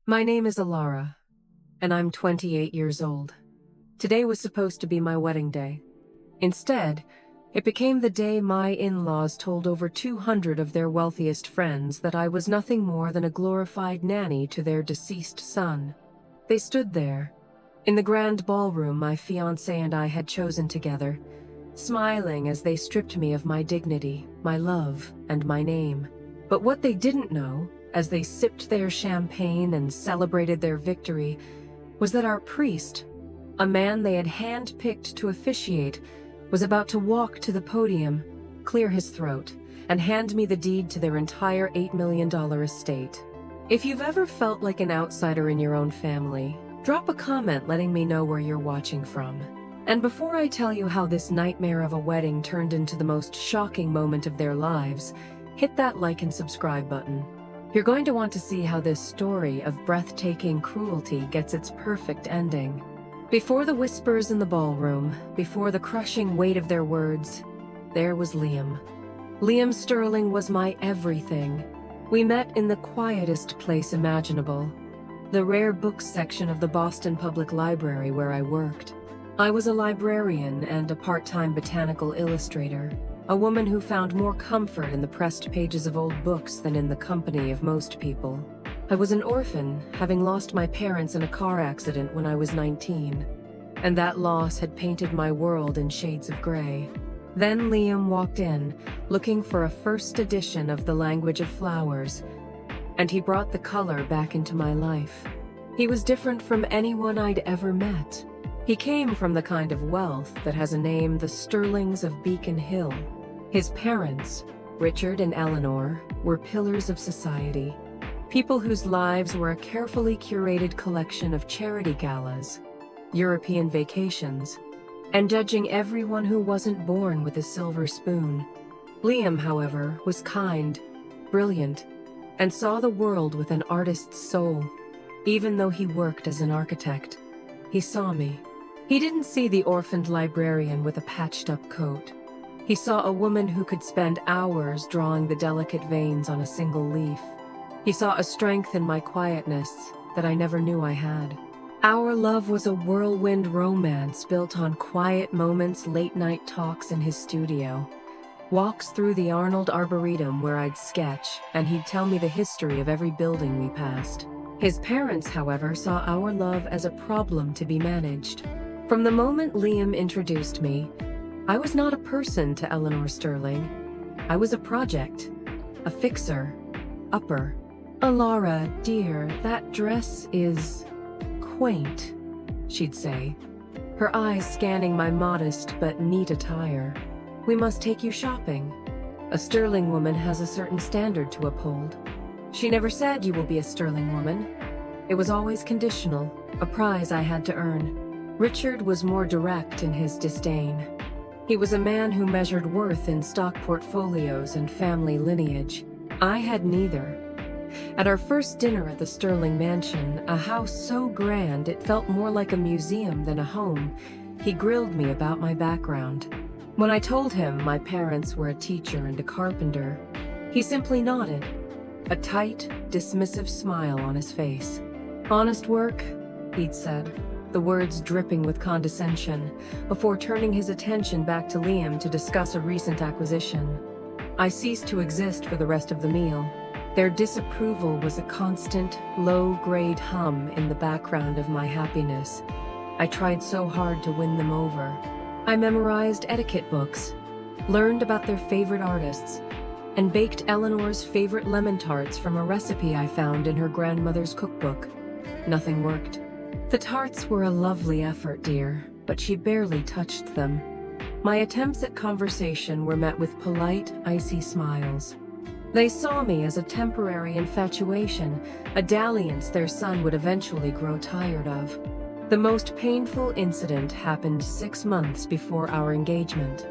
My name is Alara, and I'm 28 years old. Today was supposed to be my wedding day. Instead, it became the day my in-laws told over 200 of their wealthiest friends that I was nothing more than a glorified nanny to their deceased son. They stood there, in the grand ballroom my fiancé and I had chosen together, smiling as they stripped me of my dignity, my love, and my name. But what they didn't know, as they sipped their champagne and celebrated their victory, was that our priest, a man they had hand-picked to officiate, was about to walk to the podium, clear his throat, and hand me the deed to their entire $8 million estate. If you've ever felt like an outsider in your own family, drop a comment letting me know where you're watching from. And before I tell you how this nightmare of a wedding turned into the most shocking moment of their lives, hit that like and subscribe button. You're going to want to see how this story of breathtaking cruelty gets its perfect ending. Before the whispers in the ballroom, before the crushing weight of their words, there was Liam. Liam Sterling was my everything. We met in the quietest place imaginable, the rare books section of the Boston Public Library where I worked. I was a librarian and a part-time botanical illustrator, a woman who found more comfort in the pressed pages of old books than in the company of most people. I was an orphan, having lost my parents in a car accident when I was 19, and that loss had painted my world in shades of gray. Then Liam walked in, looking for a first edition of The Language of Flowers, and he brought the color back into my life. He was different from anyone I'd ever met. He came from the kind of wealth that has a name, the Sterlings of Beacon Hill. His parents, Richard and Eleanor, were pillars of society. People whose lives were a carefully curated collection of charity galas, European vacations, and judging everyone who wasn't born with a silver spoon. Liam, however, was kind, brilliant, and saw the world with an artist's soul. Even though he worked as an architect, he saw me. He didn't see the orphaned librarian with a patched-up coat. He saw a woman who could spend hours drawing the delicate veins on a single leaf. He saw a strength in my quietness that I never knew I had. Our love was a whirlwind romance built on quiet moments, late-night talks in his studio, walks through the Arnold Arboretum where I'd sketch, and he'd tell me the history of every building we passed. His parents, however, saw our love as a problem to be managed. From the moment Liam introduced me, I was not a person to Eleanor Sterling. I was a project, a fixer, upper. Alara, dear, that dress is quaint, she'd say, her eyes scanning my modest but neat attire. We must take you shopping. A Sterling woman has a certain standard to uphold. She never said you will be a Sterling woman. It was always conditional, a prize I had to earn. Richard was more direct in his disdain. He was a man who measured worth in stock portfolios and family lineage. I had neither. At our first dinner at the Sterling mansion, a house so grand it felt more like a museum than a home, he grilled me about my background. When I told him my parents were a teacher and a carpenter, he simply nodded, a tight, dismissive smile on his face. Honest work, he'd said, the words dripping with condescension, before turning his attention back to Liam to discuss a recent acquisition. I ceased to exist for the rest of the meal. Their disapproval was a constant, low-grade hum in the background of my happiness. I tried so hard to win them over. I memorized etiquette books, learned about their favorite artists, and baked Eleanor's favorite lemon tarts from a recipe I found in her grandmother's cookbook. Nothing worked. The tarts were a lovely effort, dear, but she barely touched them. My attempts at conversation were met with polite, icy smiles. They saw me as a temporary infatuation, a dalliance their son would eventually grow tired of. The most painful incident happened 6 months before our engagement.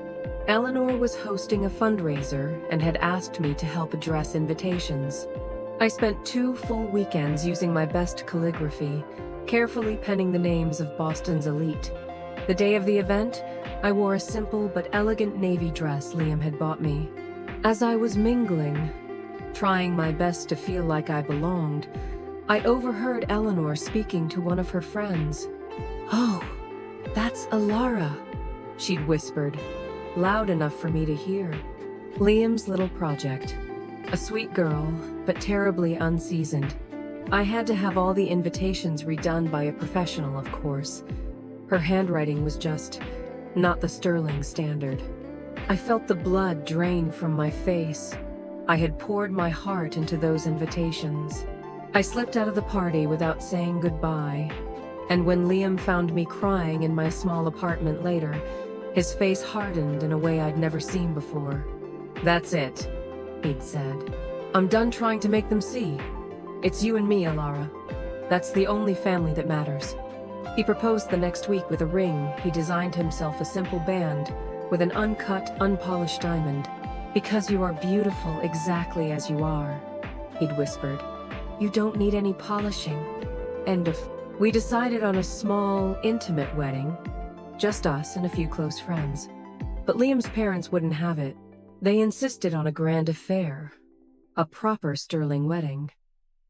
Eleanor was hosting a fundraiser and had asked me to help address invitations. I spent 2 full weekends using my best calligraphy, carefully penning the names of Boston's elite. The day of the event, I wore a simple but elegant navy dress Liam had bought me. As I was mingling, trying my best to feel like I belonged, I overheard Eleanor speaking to one of her friends. "Oh, that's Alara," she'd whispered, loud enough for me to hear. Liam's little project. A sweet girl, but terribly unseasoned. I had to have all the invitations redone by a professional, of course. Her handwriting was just not the sterling standard. I felt the blood drain from my face. I had poured my heart into those invitations. I slipped out of the party without saying goodbye, and when Liam found me crying in my small apartment later, his face hardened in a way I'd never seen before. "That's it," he'd said. "I'm done trying to make them see. It's you and me, Alara. That's the only family that matters." He proposed the next week with a ring. He designed himself a simple band with an uncut, unpolished diamond. "Because you are beautiful exactly as you are," he'd whispered. "You don't need any polishing." End of. We decided on a small, intimate wedding. Just us and a few close friends. But Liam's parents wouldn't have it. They insisted on a grand affair. A proper sterling wedding.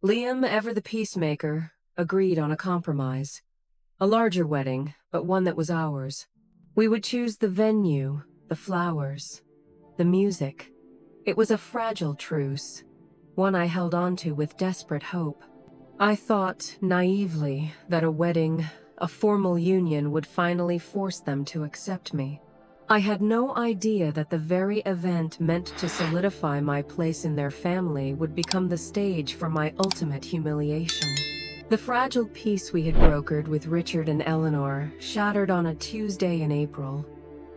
Liam, ever the peacemaker, agreed on a compromise. A larger wedding, but one that was ours. We would choose the venue, the flowers, the music. It was a fragile truce, one I held on to with desperate hope. I thought, naively, that a wedding, a formal union, would finally force them to accept me. I had no idea that the very event meant to solidify my place in their family would become the stage for my ultimate humiliation. The fragile peace we had brokered with Richard and Eleanor shattered on a Tuesday in April.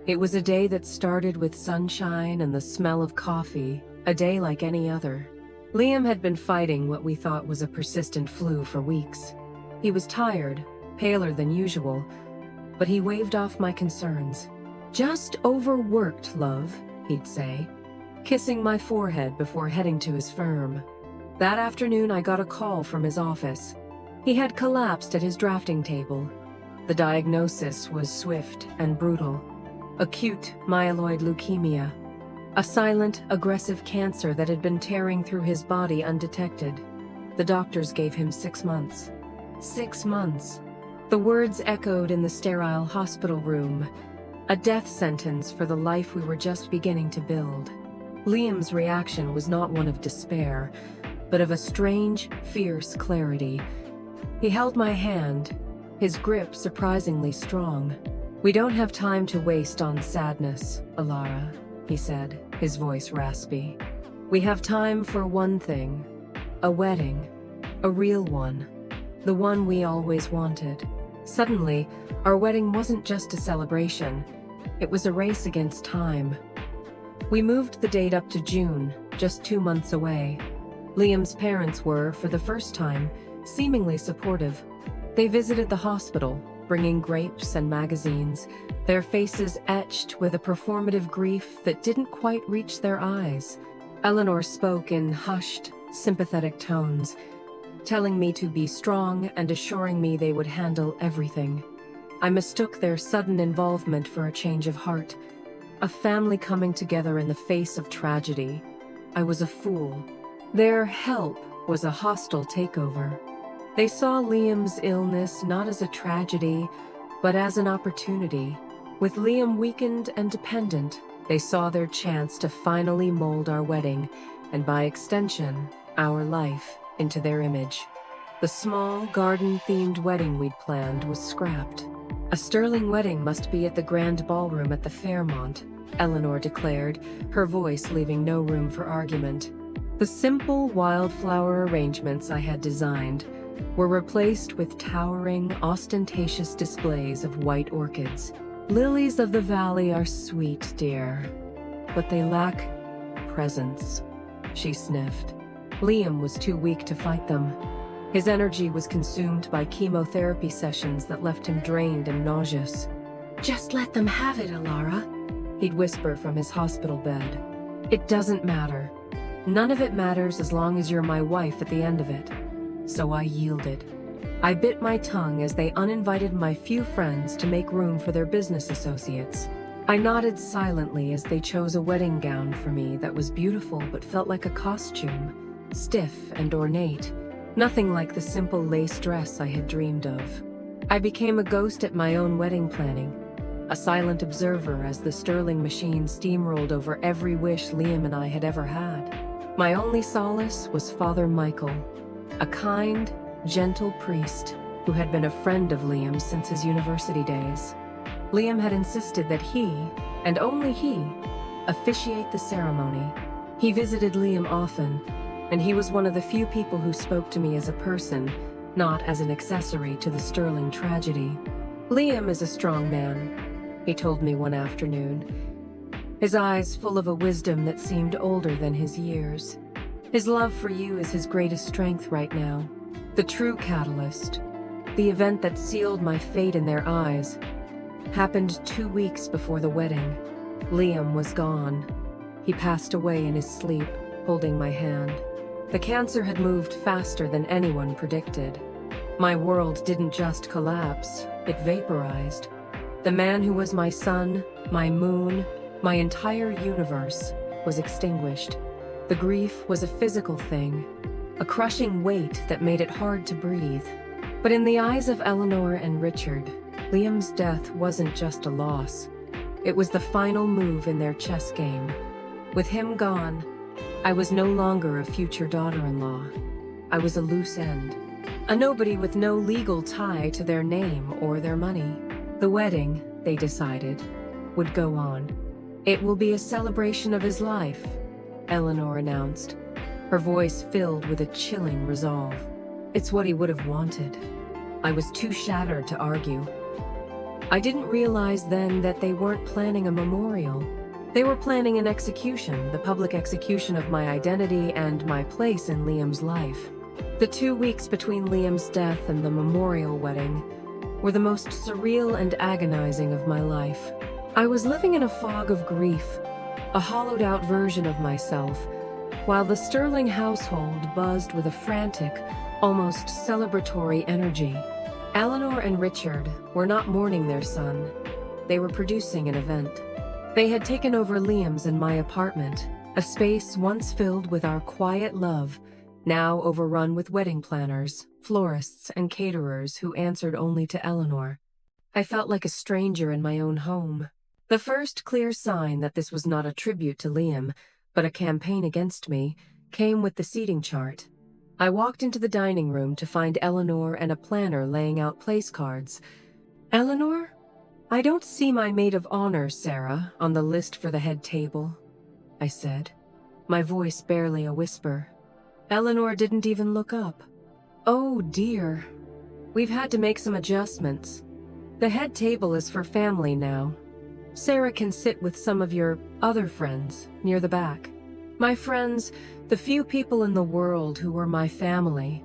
It was a day that started with sunshine and the smell of coffee, a day like any other. Liam had been fighting what we thought was a persistent flu for weeks. He was tired, paler than usual, but he waved off my concerns. "Just overworked, love," he'd say, kissing my forehead before heading to his firm. That afternoon I got a call from his office. He had collapsed at his drafting table. The diagnosis was swift and brutal. Acute myeloid leukemia. A silent, aggressive cancer that had been tearing through his body undetected. The doctors gave him 6 months. 6 months. The words echoed in the sterile hospital room. A death sentence for the life we were just beginning to build. Liam's reaction was not one of despair, but of a strange, fierce clarity. He held my hand, his grip surprisingly strong. "We don't have time to waste on sadness, Alara," he said, his voice raspy. "We have time for one thing. A wedding. A real one. The one we always wanted." Suddenly, our wedding wasn't just a celebration. It was a race against time. We moved the date up to June, just 2 months away. Liam's parents were, for the first time, seemingly supportive. They visited the hospital, bringing grapes and magazines, their faces etched with a performative grief that didn't quite reach their eyes. Eleanor spoke in hushed, sympathetic tones, telling me to be strong and assuring me they would handle everything. I mistook their sudden involvement for a change of heart, a family coming together in the face of tragedy. I was a fool. Their help was a hostile takeover. They saw Liam's illness not as a tragedy, but as an opportunity. With Liam weakened and dependent, they saw their chance to finally mold our wedding, and by extension, our life, into their image. The small, garden-themed wedding we'd planned was scrapped. "A sterling wedding must be at the grand ballroom at the Fairmont," Eleanor declared, her voice leaving no room for argument. The simple wildflower arrangements I had designed were replaced with towering, ostentatious displays of white orchids. "Lilies of the valley are sweet, dear, but they lack presence," she sniffed. Liam was too weak to fight them. His energy was consumed by chemotherapy sessions that left him drained and nauseous. "Just let them have it, Alara," he'd whisper from his hospital bed. "It doesn't matter. None of it matters as long as you're my wife at the end of it." So I yielded. I bit my tongue as they uninvited my few friends to make room for their business associates. I nodded silently as they chose a wedding gown for me that was beautiful but felt like a costume, stiff and ornate. Nothing like the simple lace dress I had dreamed of. I became a ghost at my own wedding planning, a silent observer as the Sterling machine steamrolled over every wish Liam and I had ever had. My only solace was Father Michael, a kind, gentle priest who had been a friend of Liam's since his university days. Liam had insisted that he, and only he, officiate the ceremony. He visited Liam often, and he was one of the few people who spoke to me as a person, not as an accessory to the Sterling tragedy. "Liam is a strong man," he told me one afternoon, his eyes full of a wisdom that seemed older than his years. "His love for you is his greatest strength right now. The true catalyst, the event that sealed my fate in their eyes, happened 2 weeks before the wedding. Liam was gone. He passed away in his sleep, holding my hand. The cancer had moved faster than anyone predicted. My world didn't just collapse, it vaporized. The man who was my sun, my moon, my entire universe was extinguished. The grief was a physical thing, a crushing weight that made it hard to breathe. But in the eyes of Eleanor and Richard, Liam's death wasn't just a loss. It was the final move in their chess game. With him gone, I was no longer a future daughter-in-law. I was a loose end, a nobody with no legal tie to their name or their money. The wedding, they decided, would go on. "It will be a celebration of his life," Eleanor announced, her voice filled with a chilling resolve. It's what he would have wanted. I was too shattered to argue. I didn't realize then that they weren't planning a memorial. They were planning an execution, the public execution of my identity and my place in Liam's life. The 2 weeks between Liam's death and the memorial wedding were the most surreal and agonizing of my life. I was living in a fog of grief, a hollowed-out version of myself, while the Sterling household buzzed with a frantic, almost celebratory energy. Eleanor and Richard were not mourning their son. They were producing an event. They had taken over Liam's and my apartment, a space once filled with our quiet love, now overrun with wedding planners, florists, and caterers who answered only to Eleanor. I felt like a stranger in my own home. The first clear sign that this was not a tribute to Liam, but a campaign against me, came with the seating chart. I walked into the dining room to find Eleanor and a planner laying out place cards. "Eleanor? I don't see my maid of honor, Sarah, on the list for the head table," I said, my voice barely a whisper. Eleanor didn't even look up. "Oh dear. We've had to make some adjustments. The head table is for family now. Sarah can sit with some of your other friends near the back." My friends, the few people in the world who were my family,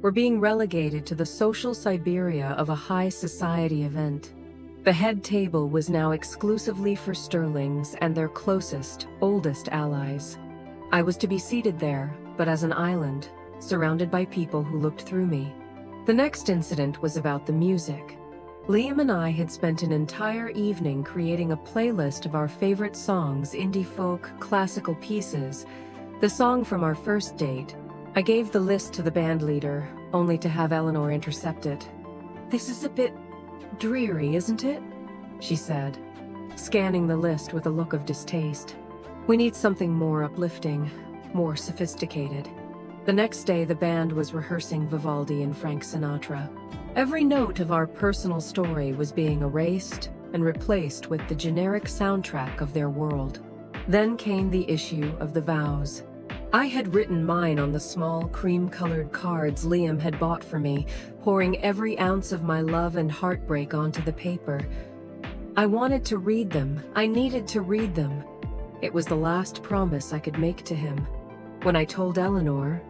were being relegated to the social Siberia of a high society event. The head table was now exclusively for Sterlings and their closest, oldest allies. I was to be seated there, but as an island, surrounded by people who looked through me. The next incident was about the music. Liam and I had spent an entire evening creating a playlist of our favorite songs, indie folk, classical pieces, the song from our first date. I gave the list to the band leader, only to have Eleanor intercept it. "This is a bit dreary, isn't it?" she said, scanning the list with a look of distaste. "We need something more uplifting, more sophisticated." The next day, the band was rehearsing Vivaldi and Frank Sinatra. Every note of our personal story was being erased and replaced with the generic soundtrack of their world. Then came the issue of the vows. I had written mine on the small cream-colored cards Liam had bought for me, pouring every ounce of my love and heartbreak onto the paper. I wanted to read them. I needed to read them. It was the last promise I could make to him. When I told Eleanor,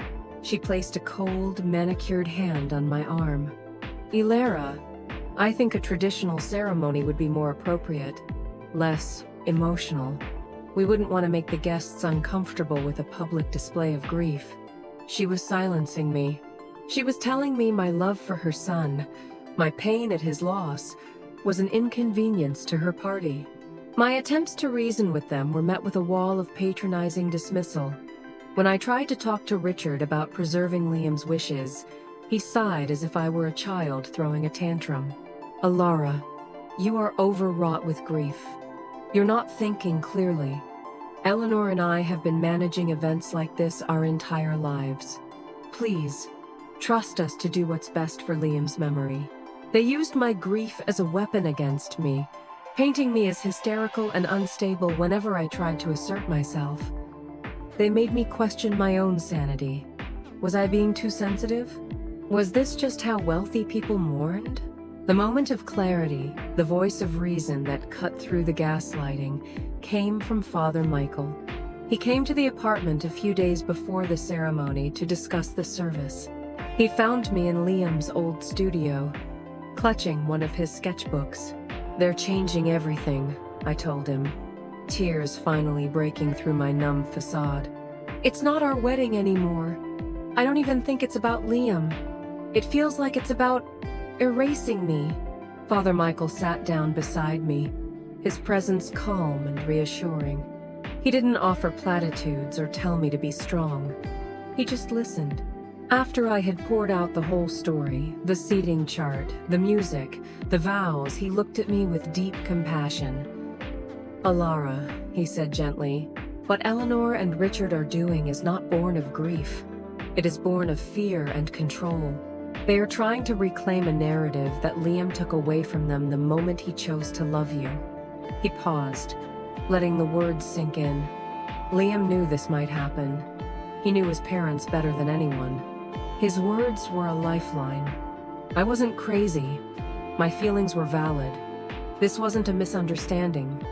she placed a cold, manicured hand on my arm. "Ilara, I think a traditional ceremony would be more appropriate, less emotional. We wouldn't want to make the guests uncomfortable with a public display of grief." She was silencing me. She was telling me my love for her son, my pain at his loss, was an inconvenience to her party. My attempts to reason with them were met with a wall of patronizing dismissal. When I tried to talk to Richard about preserving Liam's wishes, he sighed as if I were a child throwing a tantrum. Alara, you are overwrought with grief. You're not thinking clearly. Eleanor and I have been managing events like this our entire lives. Please, trust us to do what's best for Liam's memory. They used my grief as a weapon against me, painting me as hysterical and unstable whenever I tried to assert myself. They made me question my own sanity. Was I being too sensitive? Was this just how wealthy people mourned? The moment of clarity, the voice of reason that cut through the gaslighting, came from Father Michael. He came to the apartment a few days before the ceremony to discuss the service. He found me in Liam's old studio, clutching one of his sketchbooks. They're changing everything, I told him, tears finally breaking through my numb facade. It's not our wedding anymore. I don't even think it's about Liam. It feels like it's about erasing me. Father Michael sat down beside me, his presence calm and reassuring. He didn't offer platitudes or tell me to be strong. He just listened. After I had poured out the whole story, the seating chart, the music, the vows, he looked at me with deep compassion. Alara, he said gently, what Eleanor and Richard are doing is not born of grief. It is born of fear and control. They are trying to reclaim a narrative that Liam took away from them the moment he chose to love you. He paused, letting the words sink in. Liam knew this might happen. He knew his parents better than anyone. His words were a lifeline. I wasn't crazy. My feelings were valid. This wasn't a misunderstanding.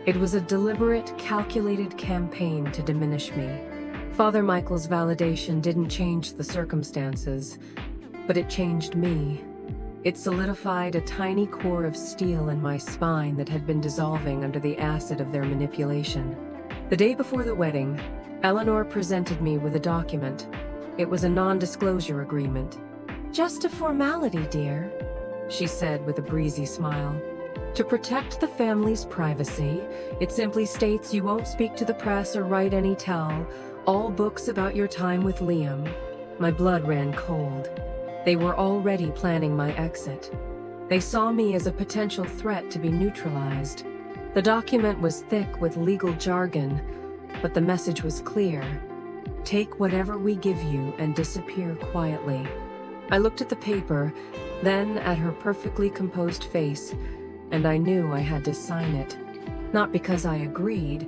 It was a deliberate, calculated campaign to diminish me. Father Michael's validation didn't change the circumstances, but it changed me. It solidified a tiny core of steel in my spine that had been dissolving under the acid of their manipulation. The day before the wedding, Eleanor presented me with a document. It was a non-disclosure agreement. Just a formality, dear, she said with a breezy smile. To protect the family's privacy, it simply states you won't speak to the press or write any tell all books about your time with Liam. My blood ran cold. They were already planning my exit. They saw me as a potential threat to be neutralized. The document was thick with legal jargon, but the message was clear. Take whatever we give you and disappear quietly. I looked at the paper, then at her perfectly composed face, and I knew I had to sign it. Not because I agreed,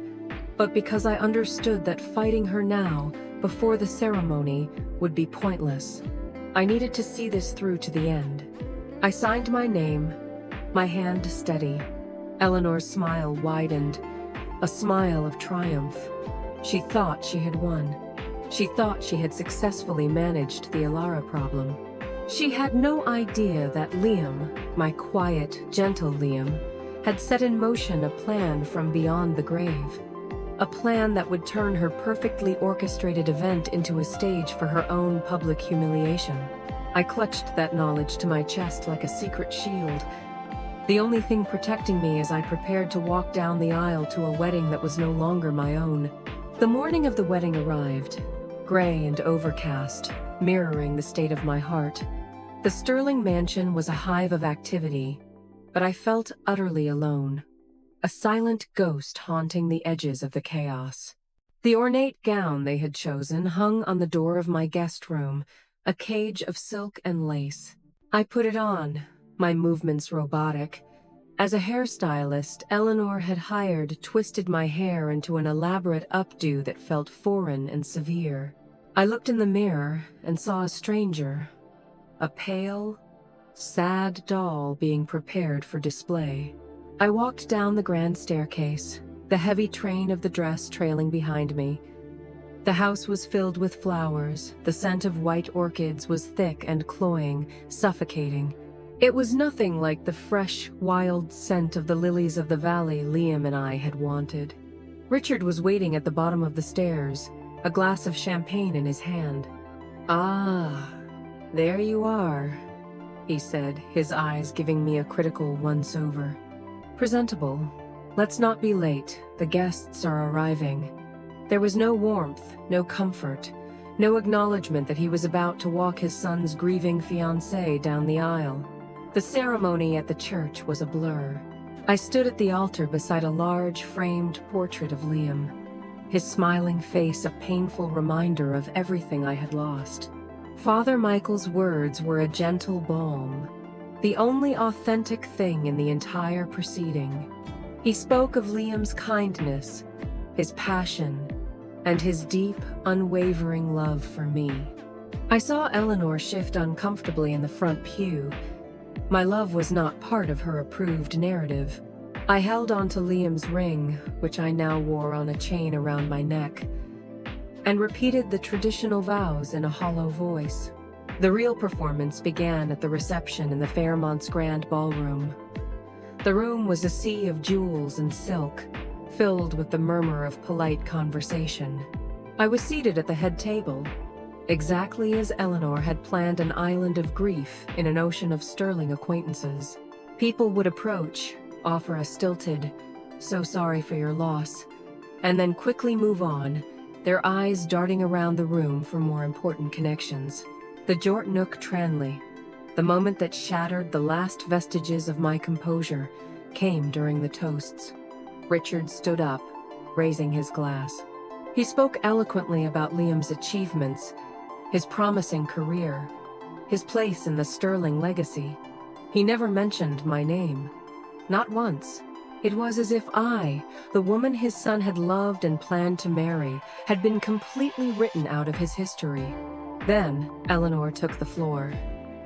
but because I understood that fighting her now, before the ceremony, would be pointless. I needed to see this through to the end. I signed my name, my hand steady. Eleanor's smile widened, a smile of triumph. She thought she had won. She thought she had successfully managed the Alara problem. She had no idea that Liam, my quiet, gentle Liam, had set in motion a plan from beyond the grave. A plan that would turn her perfectly orchestrated event into a stage for her own public humiliation. I clutched that knowledge to my chest like a secret shield, the only thing protecting me as I prepared to walk down the aisle to a wedding that was no longer my own. The morning of the wedding arrived, gray and overcast, mirroring the state of my heart. The Sterling mansion was a hive of activity, but I felt utterly alone, a silent ghost haunting the edges of the chaos. The ornate gown they had chosen hung on the door of my guest room, a cage of silk and lace. I put it on, my movements robotic. As a hairstylist, Eleanor had twisted my hair into an elaborate updo that felt foreign and severe. I looked in the mirror and saw a stranger, a pale, sad doll being prepared for display. I walked down the grand staircase, the heavy train of the dress trailing behind me. The house was filled with flowers. The scent of white orchids was thick and cloying, suffocating. It was nothing like the fresh, wild scent of the lilies of the valley Liam and I had wanted. Richard was waiting at the bottom of the stairs, a glass of champagne in his hand. "Ah, there you are," he said, his eyes giving me a critical once-over. "Presentable. Let's not be late. The guests are arriving." There was no warmth, no comfort, no acknowledgement that he was about to walk his son's grieving fiancée down the aisle. The ceremony at the church was a blur. I stood at the altar beside a large, framed portrait of Liam, his smiling face a painful reminder of everything I had lost. Father Michael's words were a gentle balm, the only authentic thing in the entire proceeding. He spoke of Liam's kindness, his passion, and his deep, unwavering love for me. I saw Eleanor shift uncomfortably in the front pew. My love was not part of her approved narrative. I held on to Liam's ring, which I now wore on a chain around my neck, and repeated the traditional vows in a hollow voice. The real performance began at the reception in the Fairmont's Grand Ballroom. The room was a sea of jewels and silk, filled with the murmur of polite conversation. I was seated at the head table, exactly as Eleanor had planned an island of grief in an ocean of sterling acquaintances. People would approach, offer a stilted, "So sorry for your loss," and then quickly move on, their eyes darting around the room for more important connections. The Jort Nook Tranley, the moment that shattered the last vestiges of my composure, came during the toasts. Richard stood up, raising his glass. He spoke eloquently about Liam's achievements, his promising career, his place in the sterling legacy. He never mentioned my name. Not once. It was as if I, the woman his son had loved and planned to marry, had been completely written out of his history. Then, Eleanor took the floor.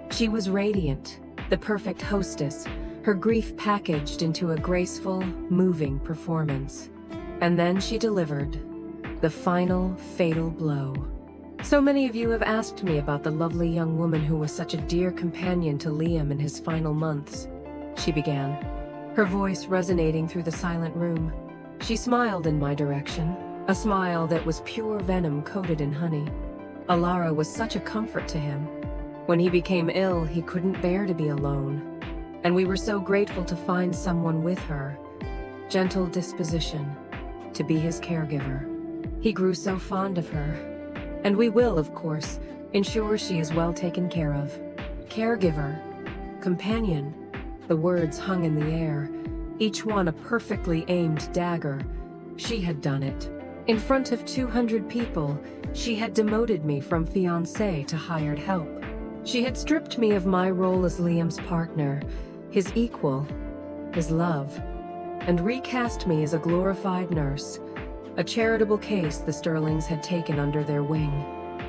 She was radiant, the perfect hostess, her grief packaged into a graceful, moving performance. And then she delivered the final, fatal blow. "So many of you have asked me about the lovely young woman who was such a dear companion to Liam in his final months," she began, her voice resonating through the silent room. She smiled in my direction, a smile that was pure venom coated in honey. Alara was such a comfort to him. When he became ill, he couldn't bear to be alone, and we were so grateful to find someone with her, gentle disposition, to be his caregiver. He grew so fond of her, and we will, of course, ensure she is well taken care of. Caregiver, companion, the words hung in the air, each one a perfectly aimed dagger. She had done it. In front of 200 people, she had demoted me from fiancé to hired help. She had stripped me of my role as Liam's partner, his equal, his love, and recast me as a glorified nurse, a charitable case the Sterlings had taken under their wing.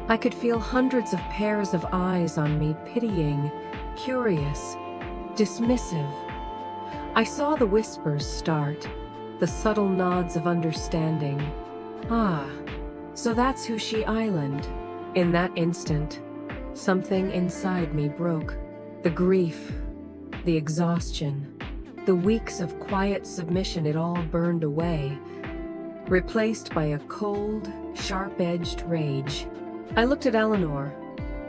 I could feel hundreds of pairs of eyes on me, pitying, curious, dismissive. I saw the whispers start, the subtle nods of understanding. Ah, so that's who she island. In that instant, something inside me broke. The grief, the exhaustion, the weeks of quiet submission, it all burned away, replaced by a cold, sharp-edged rage. I looked at Eleanor,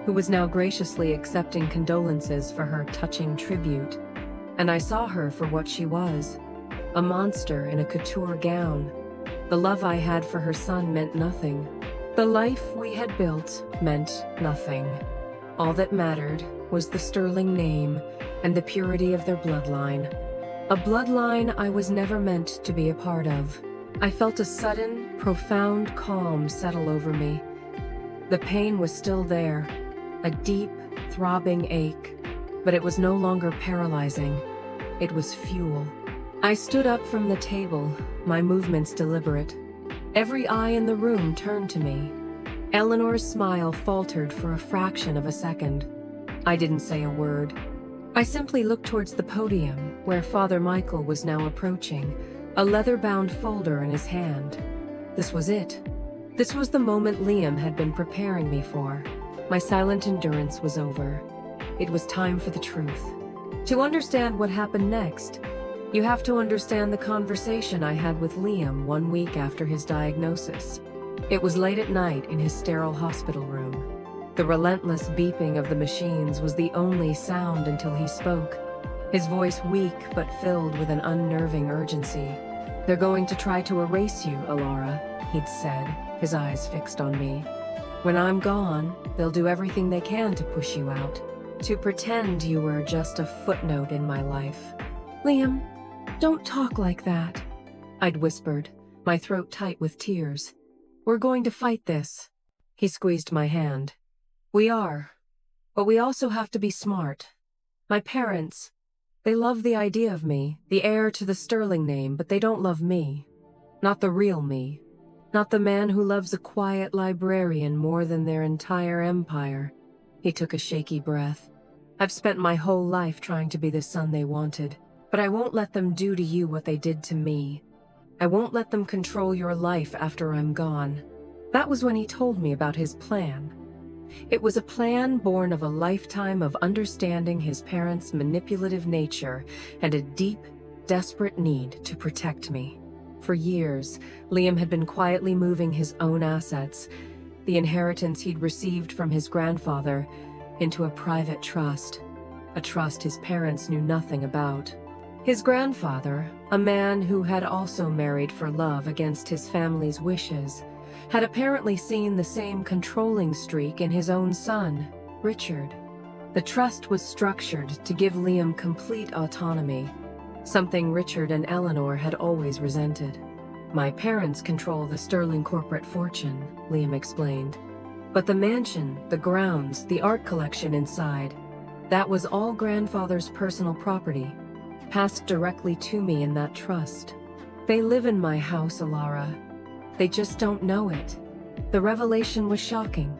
who was now graciously accepting condolences for her touching tribute, and I saw her for what she was, a monster in a couture gown. The love I had for her son meant nothing. The life we had built meant nothing. All that mattered was the Sterling name and the purity of their bloodline. A bloodline I was never meant to be a part of. I felt a sudden, profound calm settle over me. The pain was still there, a deep, throbbing ache, but it was no longer paralyzing. It was fuel. I stood up from the table, my movements deliberate. Every eye in the room turned to me. Eleanor's smile faltered for a fraction of a second. I didn't say a word. I simply looked towards the podium, where Father Michael was now approaching, a leather-bound folder in his hand. This was it. This was the moment Liam had been preparing me for. My silent endurance was over. It was time for the truth. To understand what happened next, you have to understand the conversation I had with Liam 1 week after his diagnosis. It was late at night in his sterile hospital room. The relentless beeping of the machines was the only sound until he spoke, his voice weak but filled with an unnerving urgency. "They're going to try to erase you, Alara," he'd said, his eyes fixed on me. When I'm gone, they'll do everything they can to push you out, to pretend you were just a footnote in my life. Liam, don't talk like that, I'd whispered, my throat tight with tears. We're going to fight this. He squeezed my hand. We are. But we also have to be smart. My parents, they love the idea of me, the heir to the Sterling name, but they don't love me. Not the real me. Not the man who loves a quiet librarian more than their entire empire. He took a shaky breath. I've spent my whole life trying to be the son they wanted, but I won't let them do to you what they did to me. I won't let them control your life after I'm gone. That was when he told me about his plan. It was a plan born of a lifetime of understanding his parents' manipulative nature and a deep, desperate need to protect me. For years, Liam had been quietly moving his own assets, the inheritance he'd received from his grandfather, into a private trust, a trust his parents knew nothing about. His grandfather, a man who had also married for love against his family's wishes, had apparently seen the same controlling streak in his own son, Richard. The trust was structured to give Liam complete autonomy, something Richard and Eleanor had always resented. My parents control the Sterling corporate fortune, Liam explained. But the mansion, the grounds, the art collection inside, that was all grandfather's personal property, passed directly to me in that trust. They live in my house, Alara. They just don't know it. The revelation was shocking.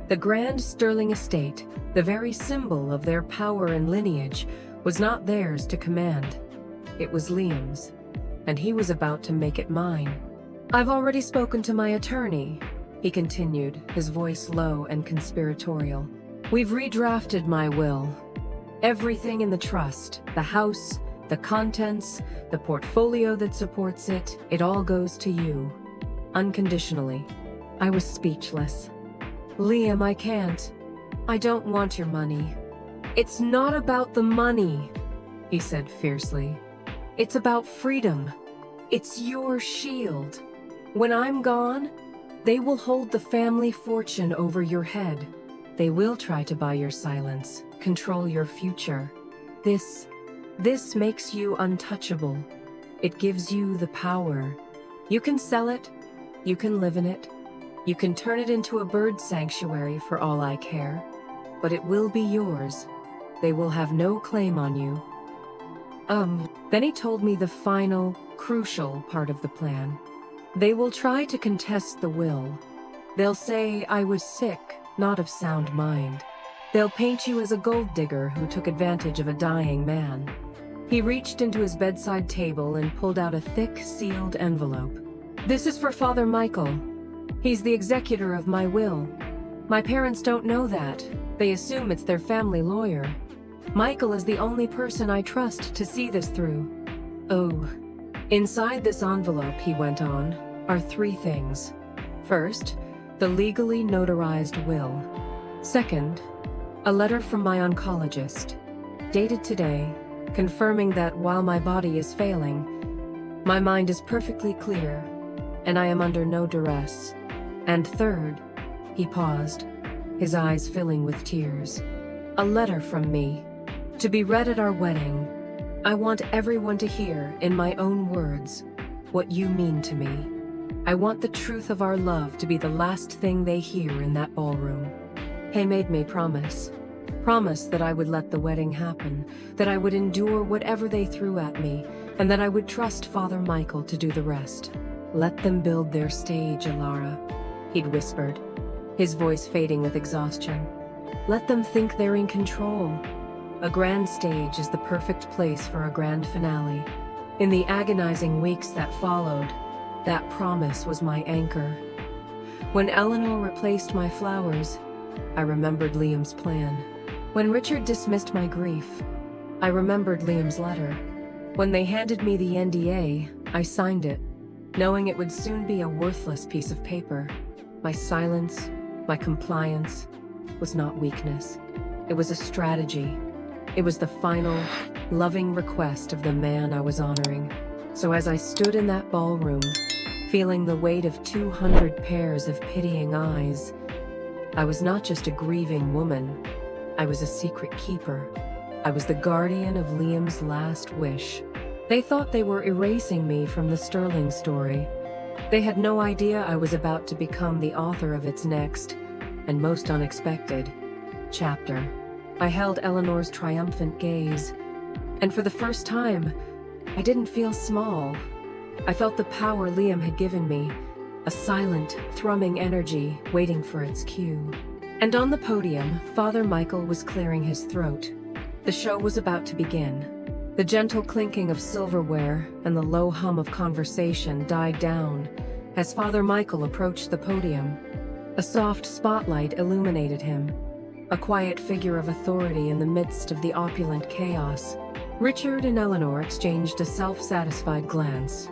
The grand Sterling estate, the very symbol of their power and lineage, was not theirs to command. It was Liam's, and he was about to make it mine. I've already spoken to my attorney, he continued, his voice low and conspiratorial. We've redrafted my will. Everything in the trust, the house, the contents, the portfolio that supports it, it all goes to you. Unconditionally. I was speechless. Liam, I can't. I don't want your money. It's not about the money, he said fiercely. It's about freedom. It's your shield. When I'm gone, they will hold the family fortune over your head. They will try to buy your silence, control your future. This makes you untouchable. It gives you the power. You can sell it. You can live in it. You can turn it into a bird sanctuary for all I care. But it will be yours. They will have no claim on you. Then he told me the final, crucial part of the plan. They will try to contest the will. They'll say I was sick, not of sound mind. They'll paint you as a gold digger who took advantage of a dying man. He reached into his bedside table and pulled out a thick, sealed envelope. This is for Father Michael. He's the executor of my will. My parents don't know that. They assume it's their family lawyer. Michael is the only person I trust to see this through. Oh. Inside this envelope, he went on, are 3 things. First, the legally notarized will. Second, a letter from my oncologist, dated today, confirming that while my body is failing, my mind is perfectly clear, and I am under no duress. And third, he paused, his eyes filling with tears. A letter from me, to be read at our wedding. I want everyone to hear, in my own words, what you mean to me. I want the truth of our love to be the last thing they hear in that ballroom. He made me promise. Promise that I would let the wedding happen, that I would endure whatever they threw at me, and that I would trust Father Michael to do the rest. Let them build their stage, Alara, he'd whispered, his voice fading with exhaustion. Let them think they're in control. A grand stage is the perfect place for a grand finale. In the agonizing weeks that followed, that promise was my anchor. When Eleanor replaced my flowers, I remembered Liam's plan. When Richard dismissed my grief, I remembered Liam's letter. When they handed me the NDA, I signed it, knowing it would soon be a worthless piece of paper. My silence, my compliance, was not weakness. It was a strategy. It was the final, loving request of the man I was honoring. So as I stood in that ballroom, feeling the weight of 200 pairs of pitying eyes. I was not just a grieving woman. I was a secret keeper. I was the guardian of Liam's last wish. They thought they were erasing me from the Sterling story. They had no idea I was about to become the author of its next, and most unexpected, chapter. I held Eleanor's triumphant gaze, and for the first time, I didn't feel small. I felt the power Liam had given me, a silent, thrumming energy waiting for its cue. And on the podium, Father Michael was clearing his throat. The show was about to begin. The gentle clinking of silverware and the low hum of conversation died down as Father Michael approached the podium. A soft spotlight illuminated him, a quiet figure of authority in the midst of the opulent chaos. Richard and Eleanor exchanged a self-satisfied glance.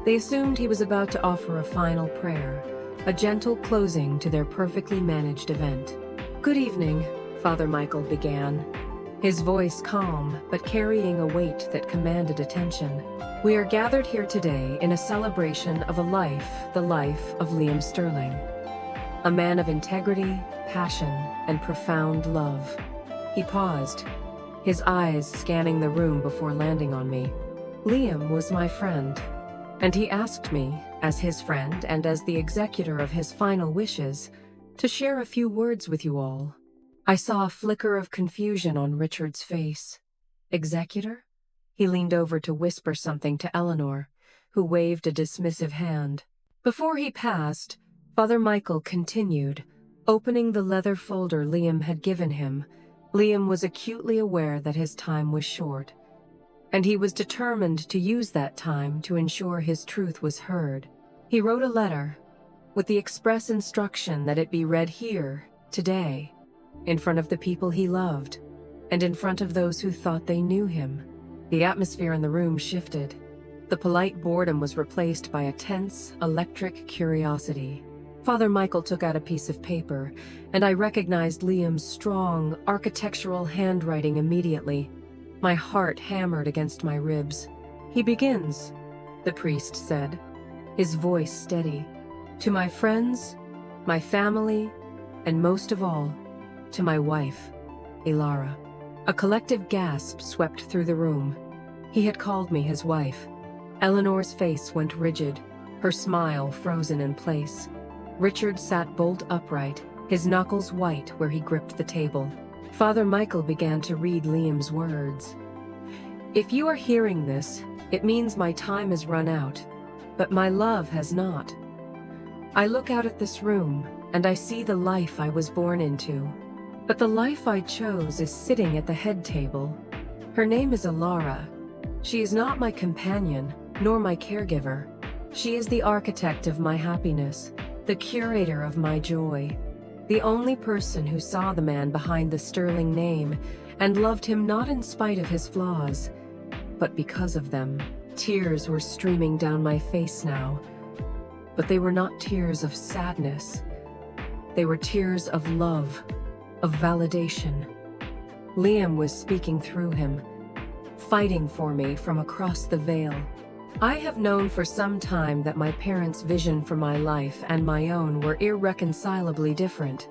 They assumed he was about to offer a final prayer, a gentle closing to their perfectly managed event. "Good evening," Father Michael began, his voice calm but carrying a weight that commanded attention. "We are gathered here today in a celebration of a life, the life of Liam Sterling. A man of integrity, passion, and profound love." He paused, his eyes scanning the room before landing on me. "Liam was my friend, and he asked me, as his friend and as the executor of his final wishes, to share a few words with you all." I saw a flicker of confusion on Richard's face. "Executor?" He leaned over to whisper something to Eleanor, who waved a dismissive hand. Before he passed, Father Michael continued, opening the leather folder Liam had given him. Liam was acutely aware that his time was short, and he was determined to use that time to ensure his truth was heard. He wrote a letter, with the express instruction that it be read here, today, in front of the people he loved, and in front of those who thought they knew him. The atmosphere in the room shifted. The polite boredom was replaced by a tense, electric curiosity. Father Michael took out a piece of paper, and I recognized Liam's strong, architectural handwriting immediately. My heart hammered against my ribs. "He begins," the priest said, his voice steady. "To my friends, my family, and most of all, to my wife, Ilara." A collective gasp swept through the room. He had called me his wife. Eleanor's face went rigid, her smile frozen in place. Richard sat bolt upright, his knuckles white where he gripped the table. Father Michael began to read Liam's words. "If you are hearing this, it means my time has run out, but my love has not. I look out at this room, and I see the life I was born into. But the life I chose is sitting at the head table. Her name is Ilara. She is not my companion, nor my caregiver. She is the architect of my happiness, the curator of my joy, the only person who saw the man behind the Sterling name and loved him not in spite of his flaws, but because of them." Tears were streaming down my face now, but they were not tears of sadness. They were tears of love, of validation. Liam was speaking through him, fighting for me from across the veil. "I have known for some time that my parents' vision for my life and my own were irreconcilably different,"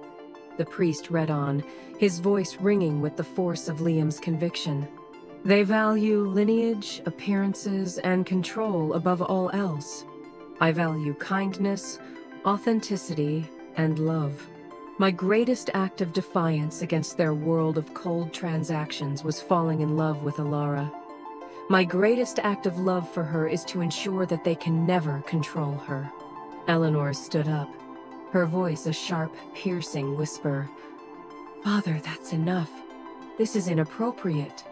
the priest read on, his voice ringing with the force of Liam's conviction. "They value lineage, appearances, and control above all else. I value kindness, authenticity, and love. My greatest act of defiance against their world of cold transactions was falling in love with Ilara. My greatest act of love for her is to ensure that they can never control her." Eleanor stood up, her voice a sharp, piercing whisper. "Father, that's enough. This is inappropriate."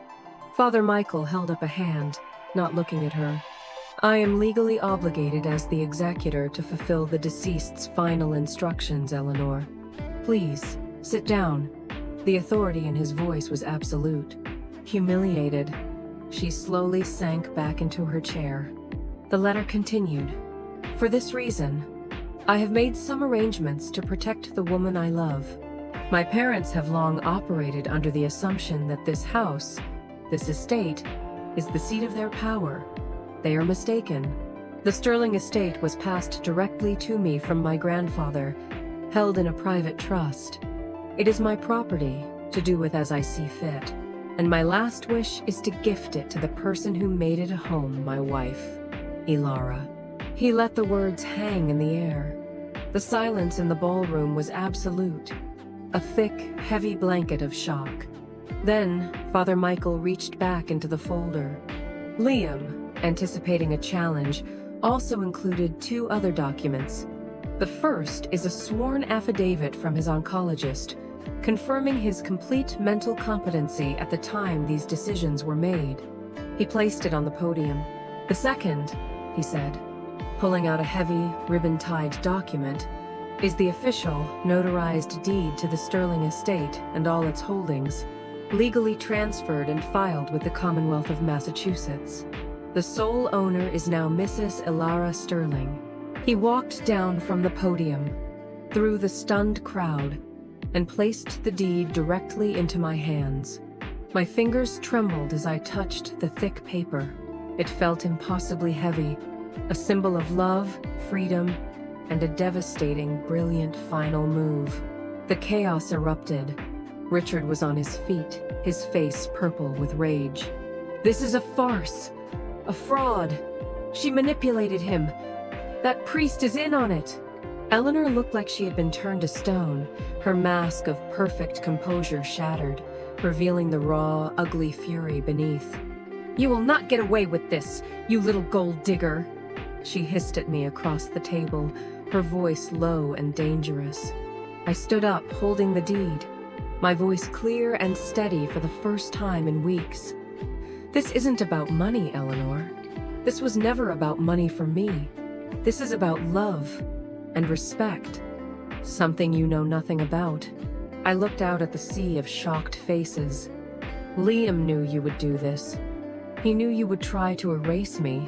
Father Michael held up a hand, not looking at her. "I am legally obligated as the executor to fulfill the deceased's final instructions, Eleanor. Please, sit down." The authority in his voice was absolute. Humiliated, she slowly sank back into her chair. The letter continued. "For this reason, I have made some arrangements to protect the woman I love. My parents have long operated under the assumption that this house, this estate, is the seat of their power. They are mistaken. The Sterling estate was passed directly to me from my grandfather, held in a private trust. It is my property, to do with as I see fit, and my last wish is to gift it to the person who made it a home, my wife, Ilara. He let the words hang in the air. The silence in the ballroom was absolute, a thick, heavy blanket of shock. Then, Father Michael reached back into the folder. Liam, anticipating a challenge, also included 2 other documents. The first is a sworn affidavit from his oncologist, confirming his complete mental competency at the time these decisions were made. He placed it on the podium. The second, he said, pulling out a heavy, ribbon-tied document, is the official, notarized deed to the Sterling estate and all its holdings, legally transferred and filed with the Commonwealth of Massachusetts. The sole owner is now Mrs. Ilara Sterling. He walked down from the podium, through the stunned crowd, and placed the deed directly into my hands. My fingers trembled as I touched the thick paper. It felt impossibly heavy, a symbol of love, freedom, and a devastating, brilliant final move. The chaos erupted. Richard was on his feet, his face purple with rage. This is a farce, a fraud. She manipulated him. That priest is in on it. Eleanor looked like she had been turned to stone, her mask of perfect composure shattered, revealing the raw, ugly fury beneath. You will not get away with this, you little gold digger, she hissed at me across the table, her voice low and dangerous. I stood up, holding the deed, my voice clear and steady for the first time in weeks. This isn't about money, Eleanor. This was never about money for me. This is about love and respect, something you know nothing about. I looked out at the sea of shocked faces. Liam knew you would do this. He knew you would try to erase me.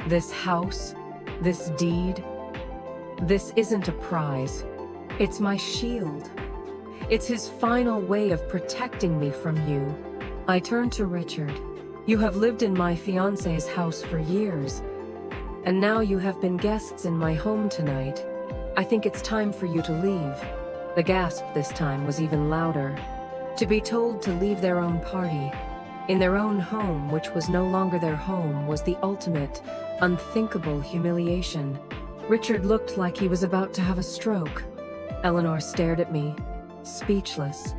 This house, this deed, this isn't a prize. It's my shield. It's his final way of protecting me from you. I turned to Richard. You have lived in my fiancé's house for years, and now you have been guests in my home tonight. I think it's time for you to leave. The gasp this time was even louder. To be told to leave their own party, in their own home, which was no longer their home, was the ultimate, unthinkable humiliation. Richard looked like he was about to have a stroke. Eleanor stared at me, speechless,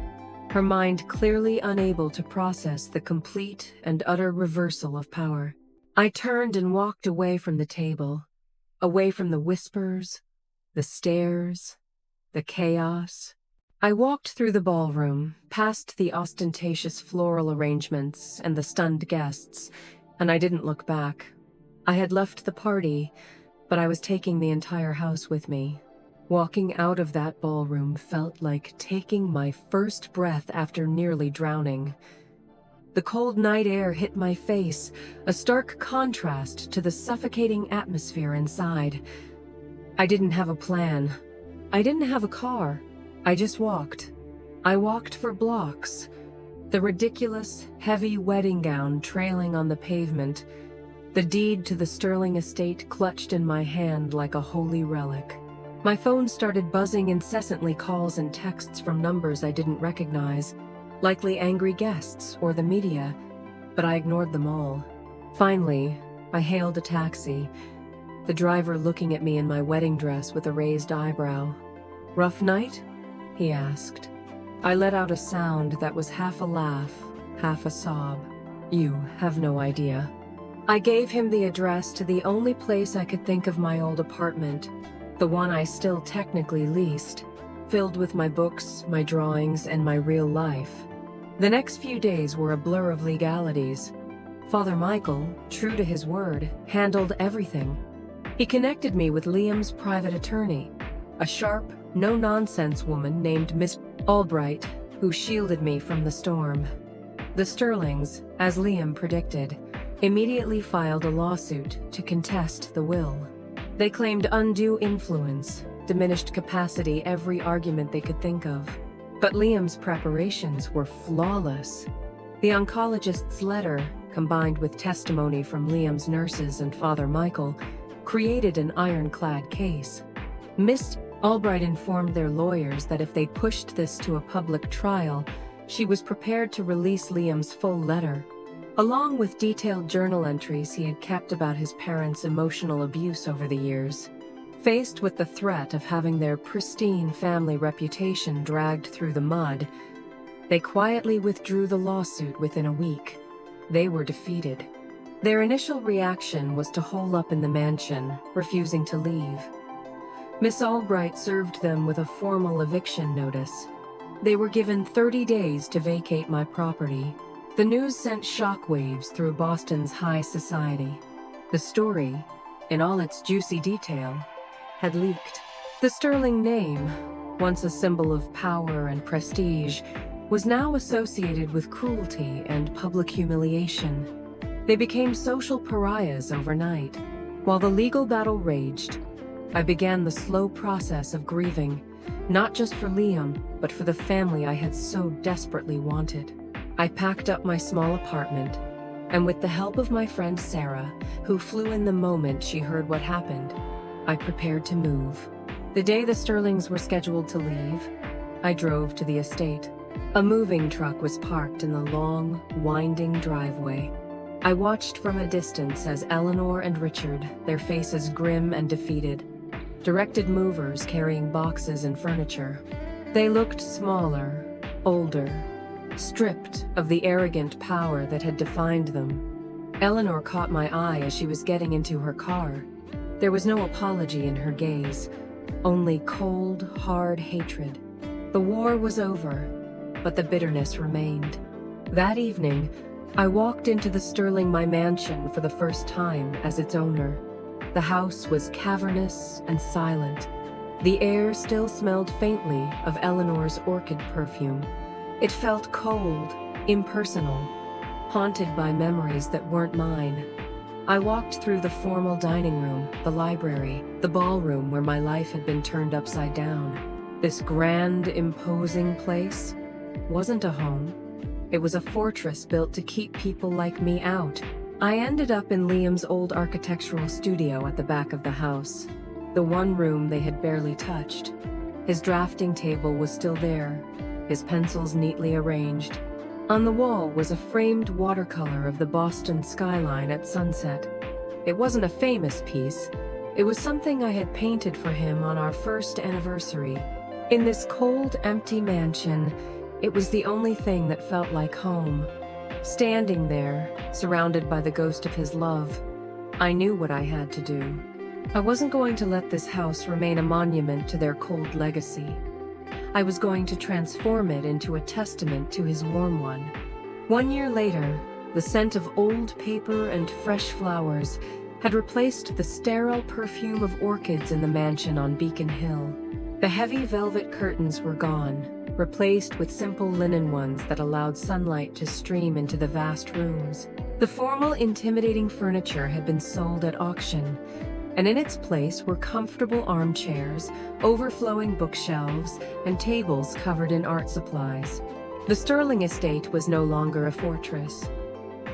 her mind clearly unable to process the complete and utter reversal of power. I turned and walked away from the table, away from the whispers, the stares, the chaos. I walked through the ballroom, past the ostentatious floral arrangements and the stunned guests, and I didn't look back. I had left the party, but I was taking the entire house with me. Walking out of that ballroom felt like taking my first breath after nearly drowning. The cold night air hit my face, a stark contrast to the suffocating atmosphere inside. I didn't have a plan. I didn't have a car. I just walked. I walked for blocks, the ridiculous, heavy wedding gown trailing on the pavement, the deed to the Sterling estate clutched in my hand like a holy relic. My phone started buzzing incessantly, calls and texts from numbers I didn't recognize, likely angry guests or the media, but I ignored them all. Finally, I hailed a taxi, the driver looking at me in my wedding dress with a raised eyebrow. "Rough night?" he asked. I let out a sound that was half a laugh, half a sob. "You have no idea." I gave him the address to the only place I could think of, my old apartment, the one I still technically leased, filled with my books, my drawings, and my real life. The next few days were a blur of legalities. Father Michael, true to his word, handled everything. He connected me with Liam's private attorney, a sharp, no-nonsense woman named Miss Albright, who shielded me from the storm. The Sterlings, as Liam predicted, immediately filed a lawsuit to contest the will. They claimed undue influence, diminished capacity, every argument they could think of. But Liam's preparations were flawless. The oncologist's letter, combined with testimony from Liam's nurses and Father Michael, created an ironclad case. Miss Albright informed their lawyers that if they pushed this to a public trial, she was prepared to release Liam's full letter, along with detailed journal entries he had kept about his parents' emotional abuse over the years. Faced with the threat of having their pristine family reputation dragged through the mud, they quietly withdrew the lawsuit within a week. They were defeated. Their initial reaction was to hole up in the mansion, refusing to leave. Miss Albright served them with a formal eviction notice. They were given 30 days to vacate my property. The news sent shockwaves through Boston's high society. The story, in all its juicy detail, had leaked. The Sterling name, once a symbol of power and prestige, was now associated with cruelty and public humiliation. They became social pariahs overnight. While the legal battle raged, I began the slow process of grieving, not just for Liam, but for the family I had so desperately wanted. I packed up my small apartment, and with the help of my friend Sarah, who flew in the moment she heard what happened, I prepared to move. The day the Sterlings were scheduled to leave, I drove to the estate. A moving truck was parked in the long, winding driveway. I watched from a distance as Eleanor and Richard, their faces grim and defeated, directed movers carrying boxes and furniture. They looked smaller, older, stripped of the arrogant power that had defined them. Eleanor caught my eye as she was getting into her car. There was no apology in her gaze, only cold, hard hatred. The war was over, but the bitterness remained. That evening, I walked into the Sterling My mansion for the first time as its owner. The house was cavernous and silent. The air still smelled faintly of Eleanor's orchid perfume. It felt cold, impersonal, haunted by memories that weren't mine. I walked through the formal dining room, the library, the ballroom where my life had been turned upside down. This grand, imposing place wasn't a home. It was a fortress built to keep people like me out. I ended up in Liam's old architectural studio at the back of the house, the one room they had barely touched. His drafting table was still there, his pencils neatly arranged. On the wall was a framed watercolor of the Boston skyline at sunset. It wasn't a famous piece. It was something I had painted for him on our first anniversary. In this cold, empty mansion, it was the only thing that felt like home. Standing there, surrounded by the ghost of his love, I knew what I had to do. I wasn't going to let this house remain a monument to their cold legacy. I was going to transform it into a testament to his warm one. 1 year later, the scent of old paper and fresh flowers had replaced the sterile perfume of orchids in the mansion on Beacon Hill. The heavy velvet curtains were gone, replaced with simple linen ones that allowed sunlight to stream into the vast rooms. The formal, intimidating furniture had been sold at auction, and in its place were comfortable armchairs, overflowing bookshelves, and tables covered in art supplies. The Sterling estate was no longer a fortress.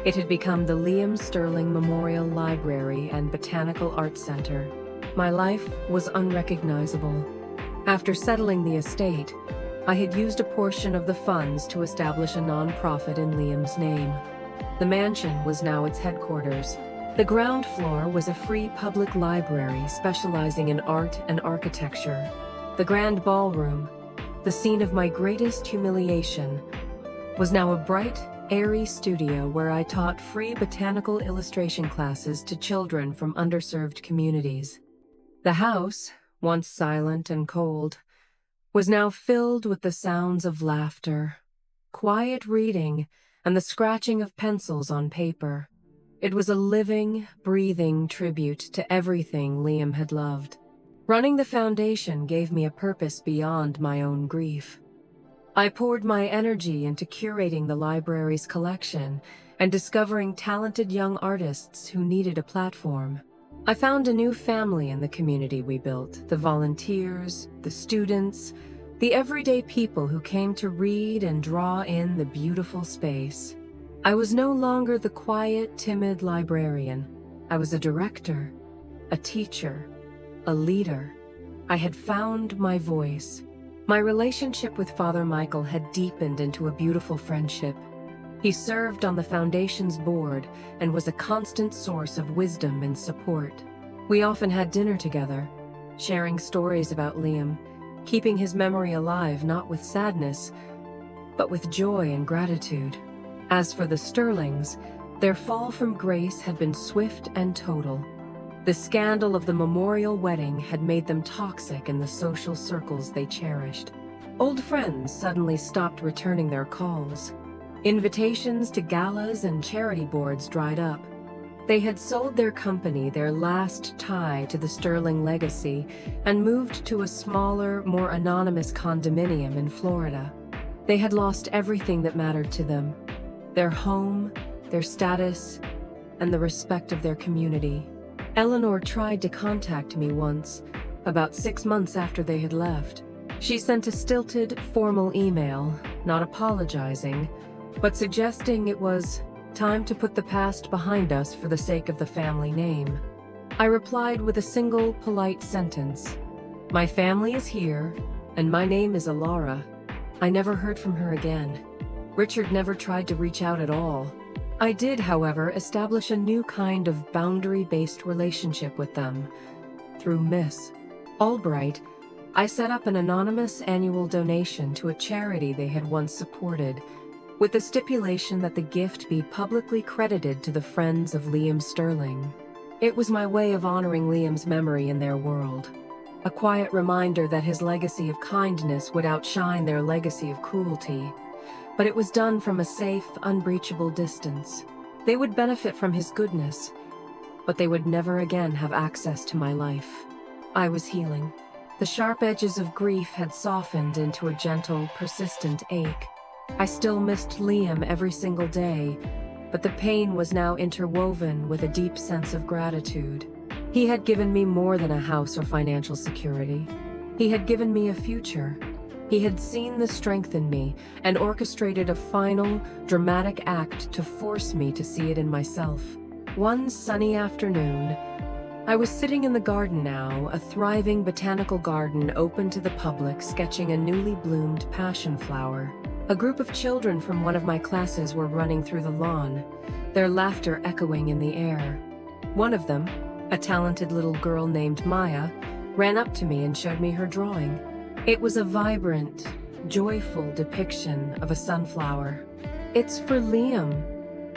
It had become the Liam Sterling Memorial Library and Botanical Arts Center. My life was unrecognizable. After settling the estate, I had used a portion of the funds to establish a nonprofit in Liam's name. The mansion was now its headquarters. The ground floor was a free public library specializing in art and architecture. The grand ballroom, the scene of my greatest humiliation, was now a bright, airy studio where I taught free botanical illustration classes to children from underserved communities. The house, once silent and cold, was now filled with the sounds of laughter, quiet reading, and the scratching of pencils on paper. It was a living, breathing tribute to everything Liam had loved. Running the foundation gave me a purpose beyond my own grief. I poured my energy into curating the library's collection and discovering talented young artists who needed a platform. I found a new family in the community we built, the volunteers, the students, the everyday people who came to read and draw in the beautiful space. I was no longer the quiet, timid librarian. I was a director, a teacher, a leader. I had found my voice. My relationship with Father Michael had deepened into a beautiful friendship. He served on the foundation's board and was a constant source of wisdom and support. We often had dinner together, sharing stories about Liam, keeping his memory alive not with sadness, but with joy and gratitude. As for the Sterlings, their fall from grace had been swift and total. The scandal of the memorial wedding had made them toxic in the social circles they cherished. Old friends suddenly stopped returning their calls. Invitations to galas and charity boards dried up. They had sold their company, their last tie to the Sterling legacy, and moved to a smaller, more anonymous condominium in Florida. They had lost everything that mattered to them: their home, their status, and the respect of their community. Eleanor tried to contact me once, about 6 months after they had left. She sent a stilted, formal email, not apologizing, but suggesting it was time to put the past behind us for the sake of the family name. I replied with a single, polite sentence: "My family is here, and my name is Alara." I never heard from her again. Richard never tried to reach out at all. I did, however, establish a new kind of boundary-based relationship with them. Through Miss Albright, I set up an anonymous annual donation to a charity they had once supported, with the stipulation that the gift be publicly credited to the friends of Liam Sterling. It was my way of honoring Liam's memory in their world, a quiet reminder that his legacy of kindness would outshine their legacy of cruelty. But it was done from a safe, unbreachable distance. They would benefit from his goodness, but they would never again have access to my life. I was healing. The sharp edges of grief had softened into a gentle, persistent ache. I still missed Liam every single day, but the pain was now interwoven with a deep sense of gratitude. He had given me more than a house or financial security. He had given me a future. He had seen the strength in me and orchestrated a final, dramatic act to force me to see it in myself. One sunny afternoon, I was sitting in the garden now, a thriving botanical garden open to the public, sketching a newly bloomed passion flower. A group of children from one of my classes were running through the lawn, their laughter echoing in the air. One of them, a talented little girl named Maya, ran up to me and showed me her drawing. It was a vibrant, joyful depiction of a sunflower. "It's for Liam,"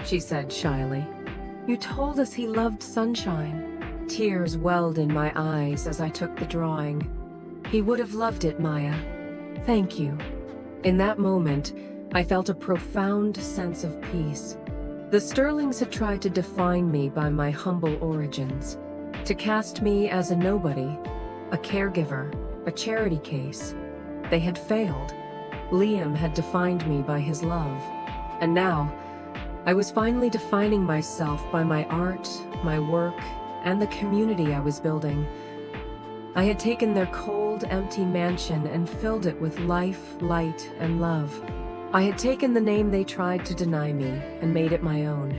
she said shyly. "You told us he loved sunshine." Tears welled in my eyes as I took the drawing. "He would have loved it, Maya. Thank you." In that moment, I felt a profound sense of peace. The Sterlings had tried to define me by my humble origins, to cast me as a nobody, a caregiver, a charity case. They had failed. Liam had defined me by his love. And now, I was finally defining myself by my art, my work, and the community I was building. I had taken their cold, empty mansion and filled it with life, light, and love. I had taken the name they tried to deny me and made it my own.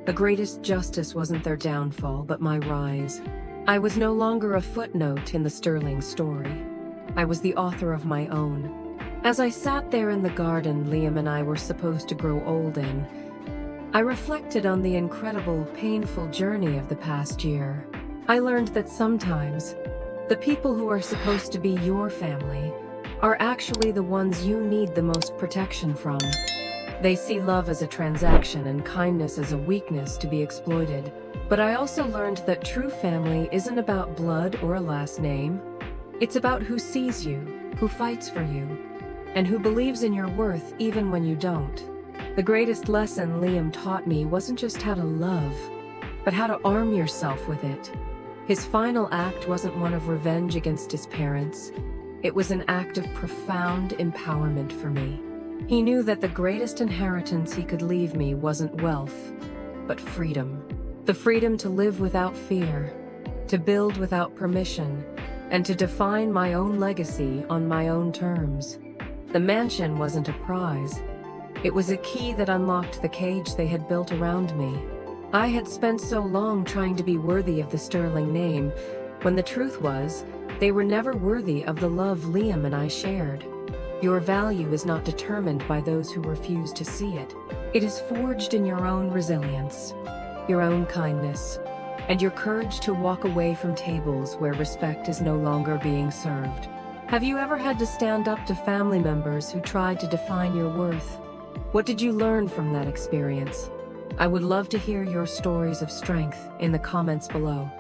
The greatest justice wasn't their downfall, but my rise. I was no longer a footnote in the Sterling story. I was the author of my own. As I sat there in the garden Liam and I were supposed to grow old in, I reflected on the incredible, painful journey of the past year. I learned that sometimes, the people who are supposed to be your family are actually the ones you need the most protection from. They see love as a transaction and kindness as a weakness to be exploited. But I also learned that true family isn't about blood or a last name. It's about who sees you, who fights for you, and who believes in your worth even when you don't. The greatest lesson Liam taught me wasn't just how to love, but how to arm yourself with it. His final act wasn't one of revenge against his parents. It was an act of profound empowerment for me. He knew that the greatest inheritance he could leave me wasn't wealth, but freedom. The freedom to live without fear, to build without permission, and to define my own legacy on my own terms. The mansion wasn't a prize. It was a key that unlocked the cage they had built around me. I had spent so long trying to be worthy of the sterling name, when the truth was, they were never worthy of the love Liam and I shared. Your value is not determined by those who refuse to see it. It is forged in your own resilience, your own kindness, and your courage to walk away from tables where respect is no longer being served. Have you ever had to stand up to family members who tried to define your worth? What did you learn from that experience? I would love to hear your stories of strength in the comments below.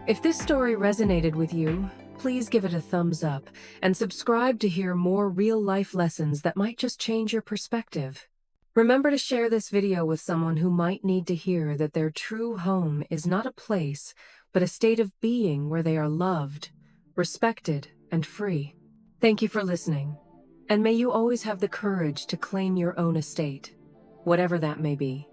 If this story resonated with you, please give it a thumbs up and subscribe to hear more real-life lessons that might just change your perspective. Remember to share this video with someone who might need to hear that their true home is not a place, but a state of being where they are loved, respected, and free. Thank you for listening, and may you always have the courage to claim your own estate, whatever that may be.